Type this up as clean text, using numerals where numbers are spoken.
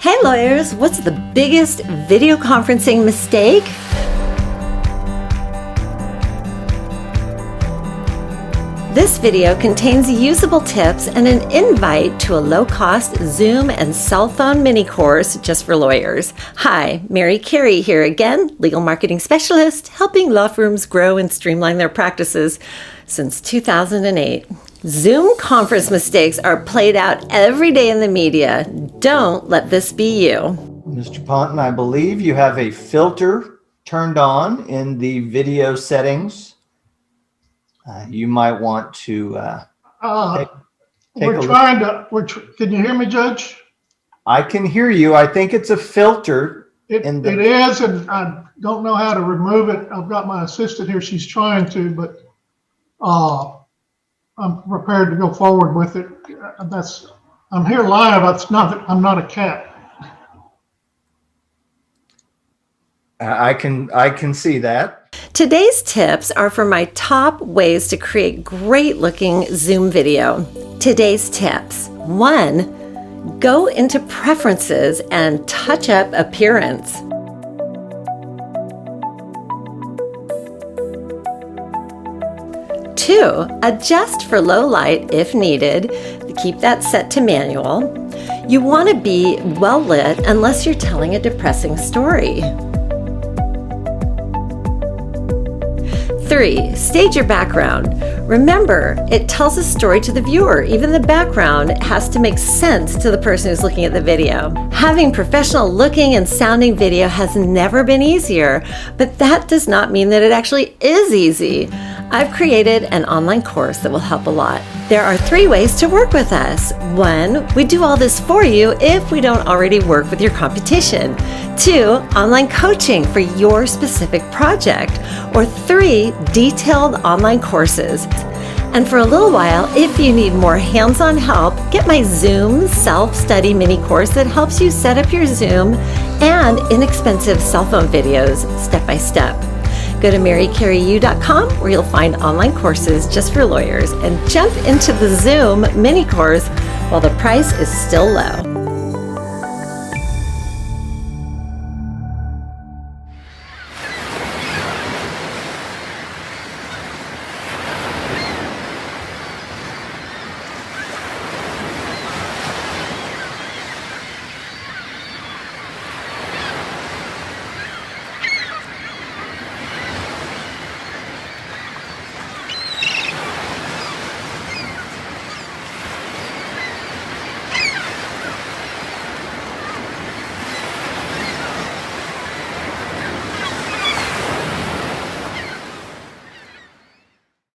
Hey lawyers, what's the biggest video conferencing mistake? This video contains usable tips and an invite to a low-cost Zoom and cell phone mini course just for lawyers. Hi, Mary Cary here again, legal marketing specialist, helping law firms grow and streamline their practices since 2008. Zoom conference mistakes are played out every day in the media. Don't let this be you. Mr. Ponton, I believe you have a filter turned on in the video settings. You might want to take a look. Can you hear me, Judge? I can hear you. I think it's a filter. It is, and I don't know how to remove it. I've got my assistant here. She's trying to, but I'm prepared to go forward with it. I'm here live. I'm not a cat. I can see that. Today's tips are for my top ways to create great looking Zoom video. Today's tips. 1. Go into preferences and touch up appearance. 2. Adjust for low light if needed. Keep that set to manual. You want to be well lit unless you're telling a depressing story. 3. Stage your background. Remember, it tells a story to the viewer. Even the background has to make sense to the person who's looking at the video. Having professional looking and sounding video has never been easier, but that does not mean that it actually is easy. I've created an online course that will help a lot. There are 3 ways to work with us. 1, we do all this for you if we don't already work with your competition. 2, online coaching for your specific project. Or 3, detailed online courses. And for a little while, if you need more hands-on help, get my Zoom self-study mini course that helps you set up your Zoom and inexpensive cell phone videos step by step. Go to marycaryu.com where you'll find online courses just for lawyers and jump into the Zoom mini course while the price is still low.